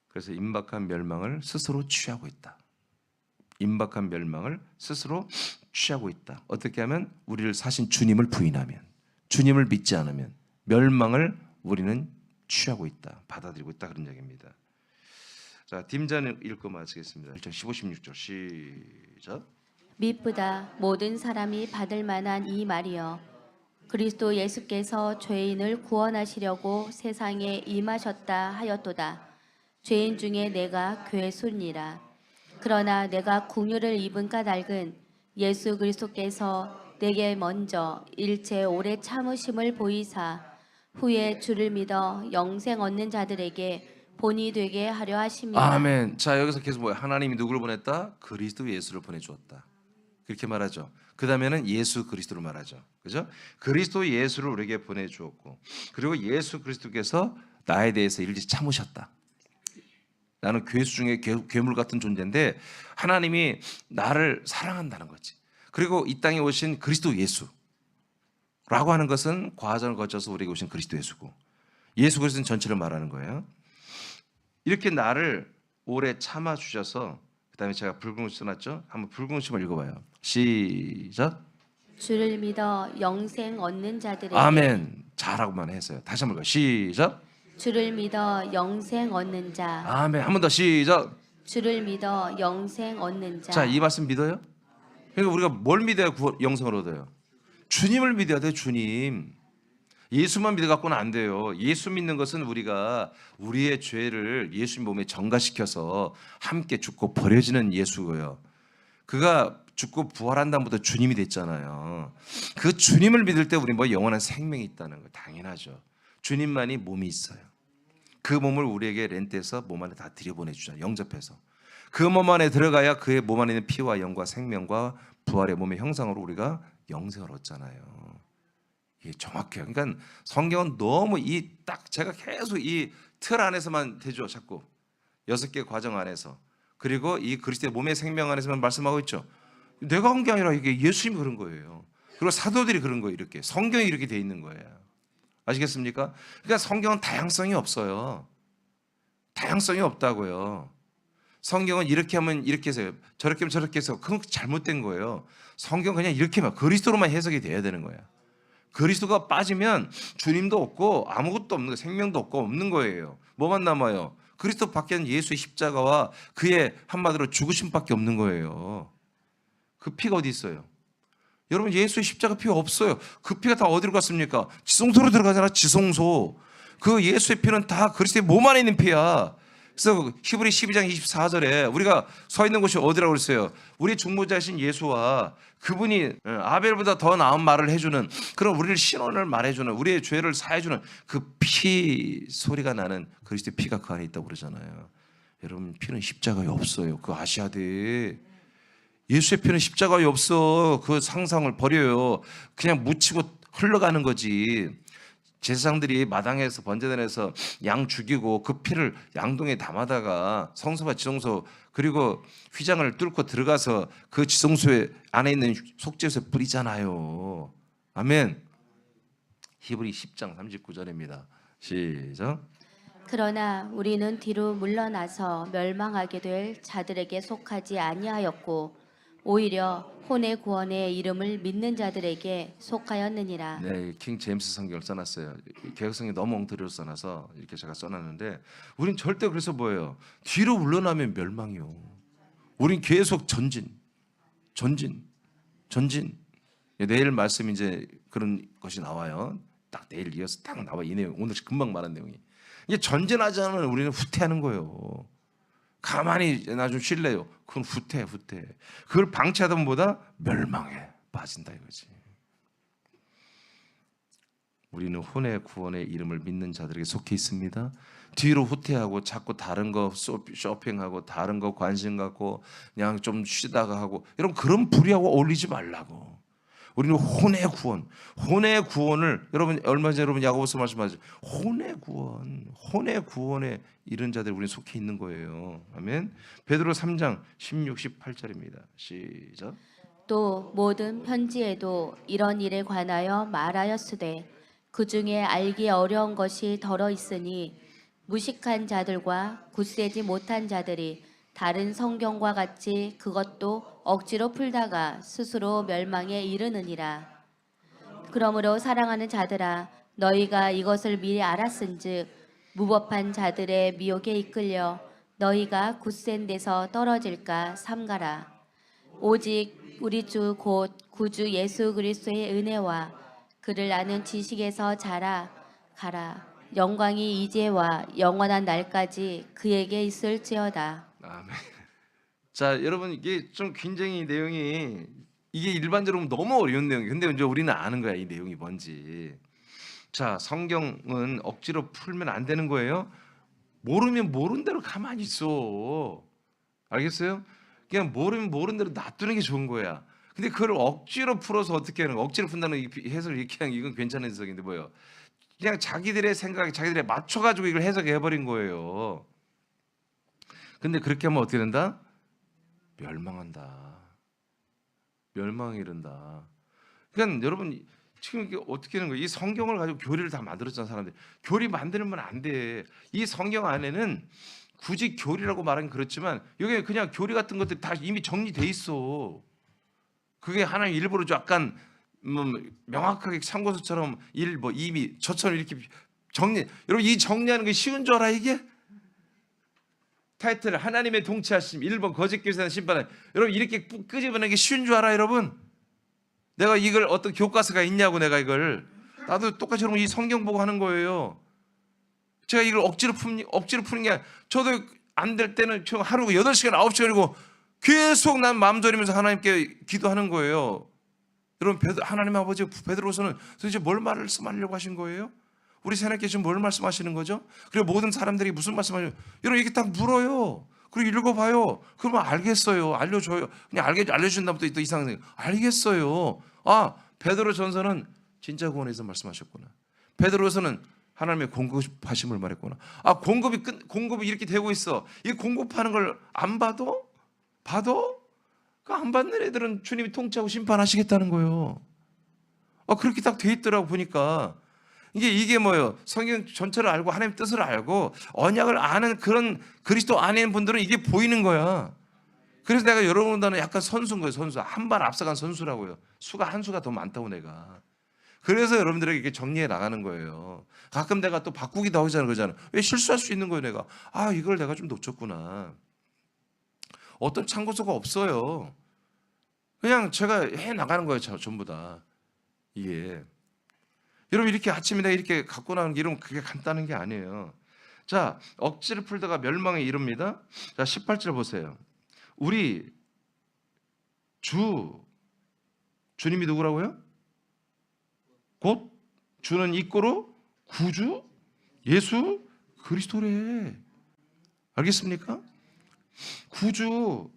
그래서 임박한 멸망을 스스로 취하고 있다. 임박한 멸망을 스스로 취하고 있다. 어떻게 하면? 우리를 사신 주님을 부인하면, 주님을 믿지 않으면 멸망을 우리는 취하고 있다. 받아들이고 있다. 그런 얘기입니다. 자, 딤잔 읽고 마치겠습니다. 1장 15, 16절 시작. 미쁘다 모든 사람이 받을 만한 이 말이여 그리스도 예수께서 죄인을 구원하시려고 세상에 임하셨다 하였도다. 죄인 중에 내가 괴순이라. 그러나 내가 궁유를 입은 까닭은 예수 그리스도께서 내게 먼저 일체 오래 참으심을 보이사 후에 주를 믿어 영생 얻는 자들에게 본이 되게 하려 하심이라. 아멘. 자, 여기서 계속 뭐야? 하나님이 누구를 보냈다? 그리스도 예수를 보내주었다. 그렇게 말하죠. 그 다음에는 예수 그리스도를 말하죠. 그죠? 그리스도 예수를 우리에게 보내주었고, 그리고 예수 그리스도께서 나에 대해서 일일이 참으셨다. 나는 괴수 중에 괴물 같은 존재인데 하나님이 나를 사랑한다는 거지. 그리고 이 땅에 오신 그리스도 예수라고 하는 것은 과정을 거쳐서 우리에게 오신 그리스도 예수고, 예수 그리스도는 전체를 말하는 거예요. 이렇게 나를 오래 참아 주셔서 그다음에 제가 붉은 옷 써놨죠. 한번 붉은 옷을 읽어봐요. 시작. 주를 믿어 영생 얻는 자들에게. 아멘. 잘하고만 했어요. 다시 한번 시작. 주를 믿어 영생 얻는 자. 아멘. 한 번 더 시작. 주를 믿어 영생 얻는 자. 자, 이 말씀 믿어요? 그러니까 우리가 뭘 믿어야 영생을 얻어요? 주님을 믿어야 돼요. 주님. 예수만 믿어갖고는 안 돼요. 예수 믿는 것은 우리가 우리의 죄를 예수님 몸에 전가시켜서 함께 죽고 버려지는 예수고요. 그가 죽고 부활한 다음부터 주님이 됐잖아요. 그 주님을 믿을 때 우리 뭐 영원한 생명이 있다는 거 당연하죠. 주님만이 몸이 있어요. 그 몸을 우리에게 렌트해서 몸 안에 다 들여보내주잖아요. 영접해서. 그 몸 안에 들어가야 그의 몸 안에 있는 피와 영과 생명과 부활의 몸의 형상으로 우리가 영생을 얻잖아요. 이게 정확해요. 그러니까 성경은 너무 제가 계속 이 틀 안에서만 되죠. 자꾸 6개 과정 안에서. 그리고 이 그리스도의 몸의 생명 안에서만 말씀하고 있죠. 내가 한 게 아니라 이게 예수님이 그런 거예요. 그리고 사도들이 그런 거예요. 이렇게 성경이 이렇게 돼 있는 거예요. 아시겠습니까? 그러니까 성경은 다양성이 없어요. 다양성이 없다고요. 성경은 이렇게 하면 이렇게 해서 저렇게 하면 저렇게 해서 그건 잘못된 거예요. 성경 그냥 이렇게만 그리스도로만 해석이 돼야 되는 거야. 그리스도가 빠지면 주님도 없고 아무것도 없는 거예요. 생명도 없는 거예요. 뭐만 남아요? 그리스도 밖에는 예수의 십자가와 그의 한마디로 죽으심밖에 없는 거예요. 그 피가 어디 있어요? 여러분 예수의 십자가 피가 없어요. 그 피가 다 어디로 갔습니까? 지성소로 들어가잖아. 지성소. 그 예수의 피는 다 그리스도의 몸 안에 있는 피야. 그래서 히브리 12장 24절에 우리가 서 있는 곳이 어디라고 그랬어요? 우리 중보자이신 예수와 그분이 아벨보다 더 나은 말을 해주는 그런 우리를 신원을 말해주는 우리의 죄를 사해주는 그 피 소리가 나는 그리스도의 피가 그 안에 있다고 그러잖아요. 여러분 피는 십자가에 없어요. 그거 아셔야 돼. 예수의 피는 십자가에 없어. 그 상상을 버려요. 그냥 묻히고 흘러가는 거지. 제사장들이 마당에서 번제단에서 양 죽이고 그 피를 양동이에 담아다가 성소와 지성소 그리고 휘장을 뚫고 들어가서 그 지성소에 안에 있는 속죄소에 뿌리잖아요. 아멘. 히브리 10장 39절입니다. 시작. 그러나 우리는 뒤로 물러나서 멸망하게 될 자들에게 속하지 아니하였고 오히려 혼의 구원의 이름을 믿는 자들에게 속하였느니라. 네, 킹 제임스 성경을 써놨어요. 개혁성이 너무 엉터리로 써놔서 이렇게 제가 써놨는데, 우린 절대 그래서 뭐예요? 뒤로 물러나면 멸망이요. 우린 계속 전진. 내일 말씀 이제 그런 것이 나와요. 딱 내일 이어서 딱 나와 이 내용. 오늘 금방 말한 내용이. 이게 전진하지 않으면 우리는 후퇴하는 거예요. 가만히 나 좀 쉴래요. 그건 후퇴. 그걸 방치하던 보다 멸망에 빠진다 이거지. 우리는 혼의 구원의 이름을 믿는 자들에게 속해 있습니다. 뒤로 후퇴하고 자꾸 다른 거 쇼핑하고 다른 거 관심 갖고 그냥 좀 쉬다가 하고 여러분 그런 불의하고 어울리지 말라고. 우리는 혼의 구원을 여러분 얼마 전에 여러분 야고보서 말씀하셨죠. 혼의 구원에 이른 자들 우리는 속해 있는 거예요. 아멘. 베드로 3장 16, 18절입니다. 시작. 또 모든 편지에도 이런 일에 관하여 말하였으되 그 중에 알기 어려운 것이 덜어 있으니 무식한 자들과 굳세지 못한 자들이 다른 성경과 같이 그것도 억지로 풀다가 스스로 멸망에 이르느니라. 그러므로 사랑하는 자들아 너희가 이것을 미리 알았은즉 무법한 자들의 미혹에 이끌려 너희가 굳센 데서 떨어질까 삼가라. 오직 우리 주 곧 구주 예수 그리스도의 은혜와 그를 아는 지식에서 자라가라. 영광이 이제와 영원한 날까지 그에게 있을지어다. 아멘. 자, 여러분 이게 좀 굉장히 내용이 이게 일반적으로 너무 어려운 내용이에요. 근데 이제 우리는 아는 거야 이 내용이 뭔지. 자, 성경은 억지로 풀면 안 되는 거예요. 모르면 모른 대로 가만히 있어. 알겠어요? 그냥 모르면 모른 대로 놔두는 게 좋은 거야. 근데 그걸 억지로 풀어서 어떻게 하는 거야? 억지로 푼다는 해석을 이렇게 하는 이건 괜찮은 해석인데 뭐예요? 그냥 자기들의 생각에 자기들에 맞춰가지고 이걸 해석해버린 거예요. 근데 그렇게 하면 어떻게 된다? 멸망한다. 멸망에 이른다. 그러니까 여러분 지금 이게 어떻게 하는 거예요? 이 성경을 가지고 교리를 다 만들었잖아 사람들이. 교리 만들면 안 돼. 이 성경 안에는 굳이 교리라고 말하긴 그렇지만 여기 그냥 교리 같은 것들이 다 이미 정리돼 있어. 그게 하나님 일부러 약간 명확하게 참고서처럼 이미 저처럼 이렇게 정리. 여러분 이 정리하는 게 쉬운 줄 알아 이게? 타이틀 하나님의 통치하심 1번 거짓 교사는 심판하심. 여러분 이렇게 끄집어내는 게 쉬운 줄 알아 여러분? 내가 이걸 어떤 교과서가 있냐고 내가 이걸 나도 똑같이 여러분 이 성경 보고 하는 거예요. 제가 이걸 억지로 푸는 게 아니라 저도 안 될 때는 하루 8시간 9시간이고 계속 난 마음 졸이면서 하나님께 기도하는 거예요. 여러분 하나님 아버지 베드로서는 도대체 뭘 말씀하려고 하신 거예요? 우리 새내께 지금 뭘 말씀하시는 거죠? 그리고 모든 사람들이 무슨 말씀하시는 여러분 이렇게 딱 물어요. 그리고 읽어봐요. 그러면 알겠어요. 알려줘요. 그냥 알려준다부터 또 이상한 생각. 알겠어요. 아 베드로 전서는 진짜 구원에서 말씀하셨구나. 베드로서는 하나님의 공급하심을 말했구나. 아 공급이 이렇게 되고 있어. 이 공급하는 걸 안 봐도 그 안 받는 애들은 주님이 통치하고 심판하시겠다는 거예요. 그렇게 딱 돼 있더라고 보니까. 이게 뭐예요? 성경 전체를 알고 하나님 뜻을 알고 언약을 아는 그런 그리스도 안에 있는 분들은 이게 보이는 거야. 그래서 내가 여러분보다는 약간 선수인 거예요. 선수. 한 발 앞서간 선수라고요. 수가 한 수가 더 많다고 내가. 그래서 여러분들에게 이렇게 정리해 나가는 거예요. 가끔 내가 또 바꾸기도 하잖아요. 그러잖아요. 왜 실수할 수 있는 거예요, 내가. 아, 이걸 내가 좀 놓쳤구나. 어떤 참고서가 없어요. 그냥 제가 해 나가는 거예요, 전부 다. 이게. 여러분 이렇게 아침에 내가 이렇게 갖고 나오는 게 이러면 그게 간단한 게 아니에요. 자, 억지를 풀다가 멸망에 이릅니다. 자, 18절 보세요. 우리 주님이 누구라고요? 곧 주는 이꼬로 구주 예수 그리스도래. 알겠습니까? 구주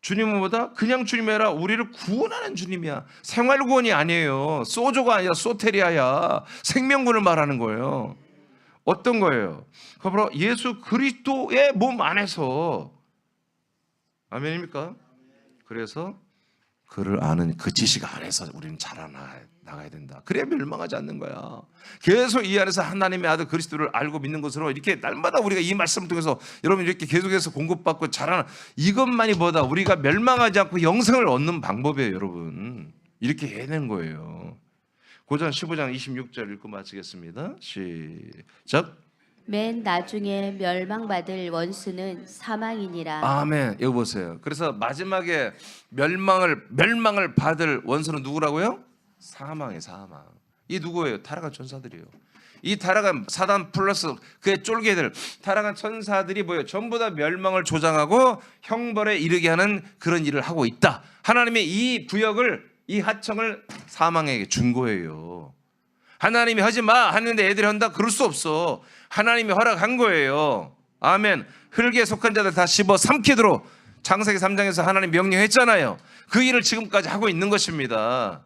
주님은 뭐다? 그냥 주님이 아니라 우리를 구원하는 주님이야. 생활구원이 아니에요. 소조가 아니라 소테리아야. 생명구원을 말하는 거예요. 어떤 거예요? 바로 예수 그리스도의 몸 안에서. 아멘입니까? 그래서 그를 아는 그 지식 안에서 우리는 자라나가야 된다. 그래야 멸망하지 않는 거야. 계속 이 안에서 하나님의 아들 그리스도를 알고 믿는 것으로 이렇게 날마다 우리가 이 말씀을 통해서 여러분 이렇게 계속해서 공급받고 자라는 이것만이 뭐다? 우리가 멸망하지 않고 영생을 얻는 방법이에요, 여러분. 이렇게 해야 되는 거예요. 고전 15장 26절 읽고 마치겠습니다. 시작. 맨 나중에 멸망받을 원수는 사망이니라. 아멘. 여기 보세요. 그래서 마지막에 멸망을 받을 원수는 누구라고요? 사망이에요, 사망. 이 누구예요? 타락한 천사들이에요. 이 타락한 사단 플러스 그의 쫄개들, 타락한 천사들이 뭐예요? 전부 다 멸망을 조장하고 형벌에 이르게 하는 그런 일을 하고 있다. 하나님의 이 구역을, 이 하청을 사망에게 준 거예요. 하나님이 하지 마 하는데 애들이 한다? 그럴 수 없어. 하나님이 허락한 거예요. 아멘. 흙에 속한 자들 다 씹어 삼키도록 창세기 3장에서 하나님 명령했잖아요. 그 일을 지금까지 하고 있는 것입니다.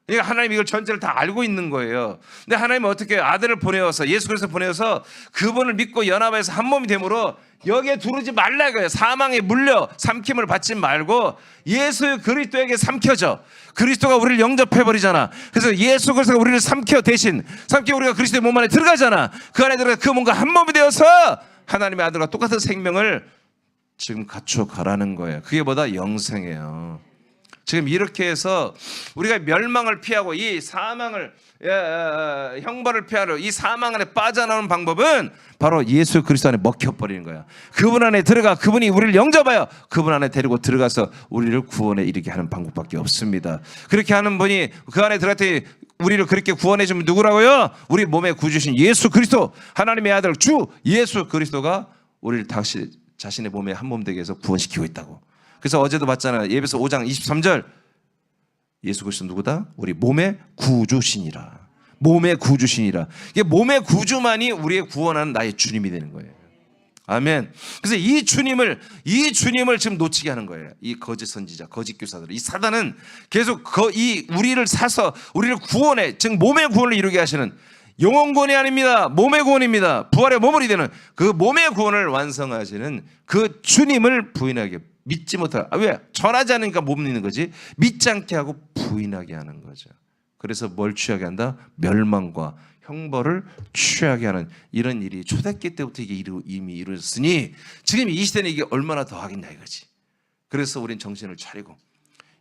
그러니까 하나님이 이걸 전체를 다 알고 있는 거예요. 근데 하나님은 어떻게 아들을 보내어서 예수 그리스도 보내어서 그분을 믿고 연합해서 한 몸이 되므로 여기에 두르지 말라 이거예요. 사망에 물려 삼킴을 받지 말고 예수 그리스도에게 삼켜져. 그리스도가 우리를 영접해버리잖아. 그래서 예수 그리스도가 우리를 대신 삼켜 우리가 그리스도의 몸 안에 들어가잖아. 그 안에 들어가 그 몸과 한 몸이 되어서 하나님의 아들과 똑같은 생명을 지금 갖춰가라는 거예요. 그게 뭐다? 영생이에요. 지금 이렇게 해서 우리가 멸망을 피하고 이 사망을 형벌을 피하려 이 사망 안에 빠져나오는 방법은 바로 예수 그리스도 안에 먹혀버리는 거야. 그분 안에 들어가 그분이 우리를 영접하여 그분 안에 데리고 들어가서 우리를 구원에 이르게 하는 방법밖에 없습니다. 그렇게 하는 분이 그 안에 들어갔더니 우리를 그렇게 구원해 주면 누구라고요? 우리 몸에 구주신 예수 그리스도, 하나님의 아들 주 예수 그리스도가 우리를 다시 자신의 몸에 한 몸 되게 해서 구원시키고 있다고. 그래서 어제도 봤잖아요. 예배서 5장 23절. 예수 그리스도 누구다? 우리 몸의 구주시니라. 몸의 구주시니라. 이게 몸의 구주만이 우리의 구원하는 나의 주님이 되는 거예요. 아멘. 그래서 이 주님을 지금 놓치게 하는 거예요. 이 거짓 선지자, 거짓 교사들. 이 사단은 계속 이 우리를 사서 우리를 구원해, 즉 몸의 구원을 이루게 하시는 영혼 구원이 아닙니다. 몸의 구원입니다. 부활의 몸을 되는 그 몸의 구원을 완성하시는 그 주님을 부인하게 믿지 못하게. 왜? 전하지 않으니까 못 믿는 거지. 믿지 않게 하고 부인하게 하는 거죠. 그래서 뭘 취하게 한다? 멸망과 형벌을 취하게 하는 이런 일이 초대기 때부터 이게 이미 이루어졌으니 지금 이 시대는 이게 얼마나 더 하겠냐 이거지. 그래서 우린 정신을 차리고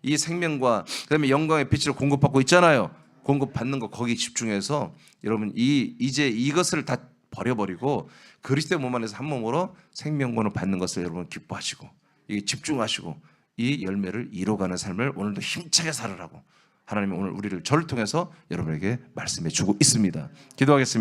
이 생명과 그다음에 영광의 빛을 공급받고 있잖아요. 공급받는 거 거기에 집중해서 여러분 이제 이것을 다 버려버리고 그리스도의 몸 안에서 한 몸으로 생명권을 받는 것을 여러분 기뻐하시고 이게 집중하시고 이 열매를 이뤄가는 삶을 오늘도 힘차게 살으라고 하나님이 오늘 저를 통해서 여러분에게 말씀해 주고 있습니다. 기도하겠습니다.